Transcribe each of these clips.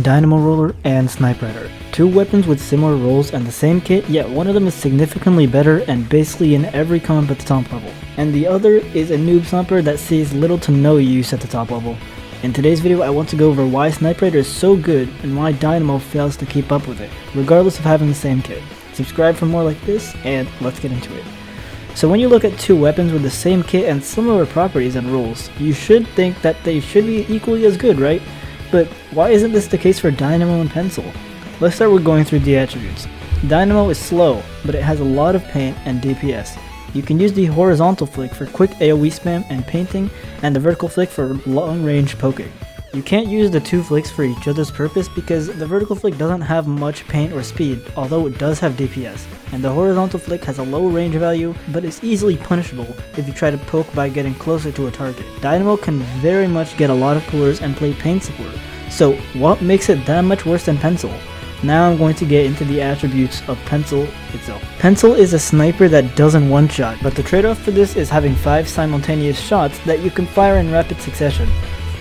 Dynamo Roller and Snipewriter. Two weapons with similar roles and the same kit, yet one of them is significantly better and basically in every comp at the top level. And the other is a noob stomper that sees little to no use at the top level. In today's video, I want to go over why Snipewriter is so good and why Dynamo fails to keep up with it, regardless of having the same kit. Subscribe for more like this, and let's get into it. So when you look at two weapons with the same kit and similar properties and rules, you should think that they should be equally as good, right? But why isn't this the case for Dynamo and Pencil? Let's start with going through the attributes. Dynamo is slow, but it has a lot of paint and DPS. You can use the horizontal flick for quick AoE spam and painting, and the vertical flick for long range poking. You can't use the two flicks for each other's purpose because the vertical flick doesn't have much paint or speed, although it does have DPS, and the horizontal flick has a low range value, but is easily punishable if you try to poke by getting closer to a target. Dynamo can very much get a lot of coolers and play paint support, so what makes it that much worse than Pencil? Now I'm going to get into the attributes of Pencil itself. Pencil is a sniper that doesn't one-shot, but the trade-off for this is having 5 simultaneous shots that you can fire in rapid succession.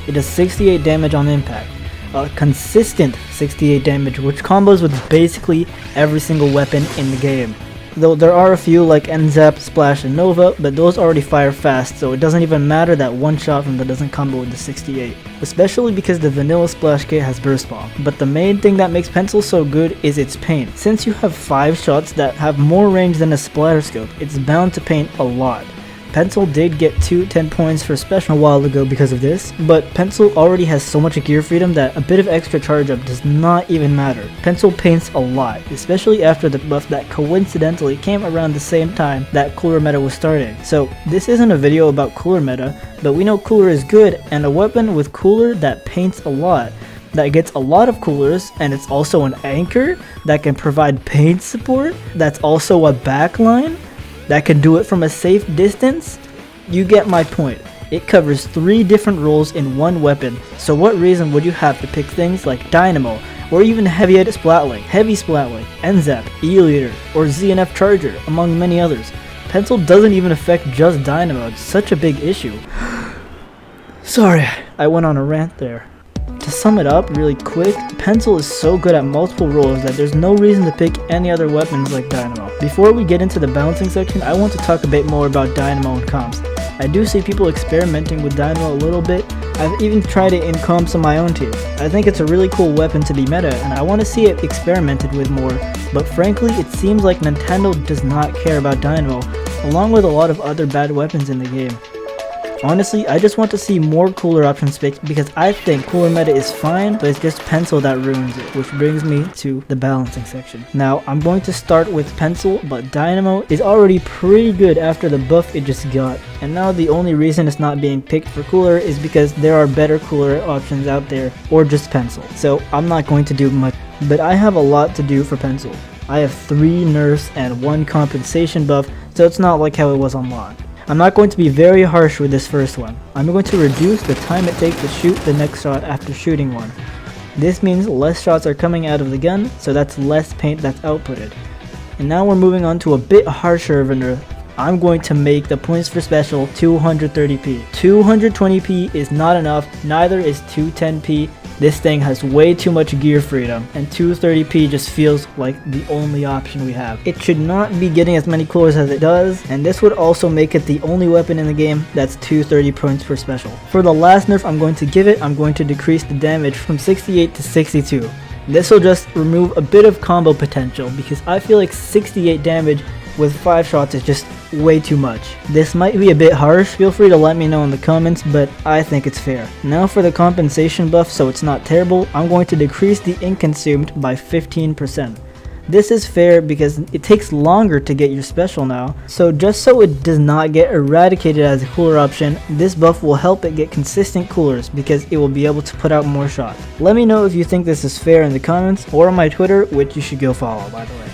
It does 68 damage on impact, a consistent 68 damage, which combos with basically every single weapon in the game. Though there are a few like N-Zap, Splash, and Nova, but those already fire fast, so it doesn't even matter that one shot from them doesn't combo with the 68. Especially because the vanilla Splash kit has Burst Bomb. But the main thing that makes Pencil so good is its paint. Since you have 5 shots that have more range than a splatter scope, it's bound to paint a lot. Pencil did get 10 points for special a while ago because of this, but Pencil already has so much gear freedom that a bit of extra charge up does not even matter. Pencil paints a lot, especially after the buff that coincidentally came around the same time that cooler meta was starting. So this isn't a video about cooler meta, but we know cooler is good, and a weapon with cooler that paints a lot, that gets a lot of coolers, and it's also an anchor that can provide paint support, that's also a backline that can do it from a safe distance. You get my point. It covers 3 different roles in one weapon, so what reason would you have to pick things like Dynamo, or even Heavy Splatling, Heavy Splatling, N-Zap, E-Leader, or ZNF Charger, among many others? Pencil doesn't even affect just Dynamo, it's such a big issue. Sorry, I went on a rant there. To sum it up really quick, Pencil is so good at multiple roles that there's no reason to pick any other weapons like Dynamo. Before we get into the balancing section, I want to talk a bit more about Dynamo and comps. I do see people experimenting with Dynamo a little bit. I've even tried it in comps on my own teams. I think it's a really cool weapon to be meta, and I want to see it experimented with more, but frankly it seems like Nintendo does not care about Dynamo, along with a lot of other bad weapons in the game. Honestly, I just want to see more cooler options picked because I think cooler meta is fine, but it's just Pencil that ruins it, which brings me to the balancing section. Now, I'm going to start with Pencil, but Dynamo is already pretty good after the buff it just got, and now the only reason it's not being picked for cooler is because there are better cooler options out there, or just Pencil. So I'm not going to do much, but I have a lot to do for Pencil. I have 3 nerfs and 1 compensation buff, so it's not like how it was on launch. I'm not going to be very harsh with this first one. I'm going to reduce the time it takes to shoot the next shot after shooting one. This means less shots are coming out of the gun, so that's less paint that's outputted. And now we're moving on to a bit harsher of a nerf. I'm going to make the points for special 230p. 220p is not enough, neither is 210p. This thing has way too much gear freedom, and 230p just feels like the only option we have. It should not be getting as many coolers as it does, and this would also make it the only weapon in the game that's 230 points per special. For the last nerf I'm going to give it, I'm going to decrease the damage from 68 to 62. This will just remove a bit of combo potential, because I feel like 68 damage with 5 shots is just way too much. This might be a bit harsh, feel free to let me know in the comments, but I think it's fair. Now for the compensation buff, so it's not terrible, I'm going to decrease the ink consumed by 15%. This is fair because it takes longer to get your special now, so just so it does not get eradicated as a cooler option, this buff will help it get consistent coolers because it will be able to put out more shots. Let me know if you think this is fair in the comments, or on my Twitter, which you should go follow by the way.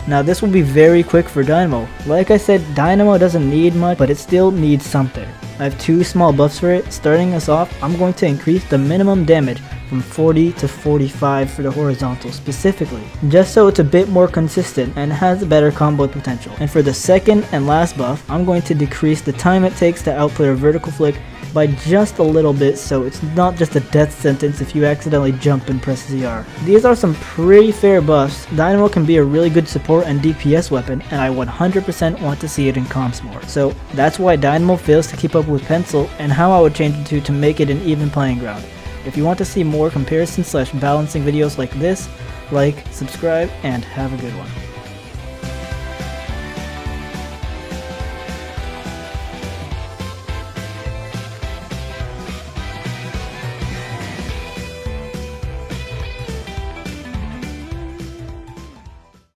Now this will be very quick for Dynamo. Like I said, Dynamo doesn't need much, but it still needs something. I have 2 small buffs for it. Starting us off, I'm going to increase the minimum damage from 40 to 45 for the horizontal specifically, just so it's a bit more consistent and has a better combo potential. And for the second and last buff, I'm going to decrease the time it takes to output a vertical flick by just a little bit, so it's not just a death sentence if you accidentally jump and press ZR. These are some pretty fair buffs. Dynamo can be a really good support and DPS weapon, and I 100% want to see it in comps more. So that's why Dynamo fails to keep up with Pencil, and how I would change it to make it an even playing ground. If you want to see more comparison/balancing videos like this, like, subscribe, and have a good one.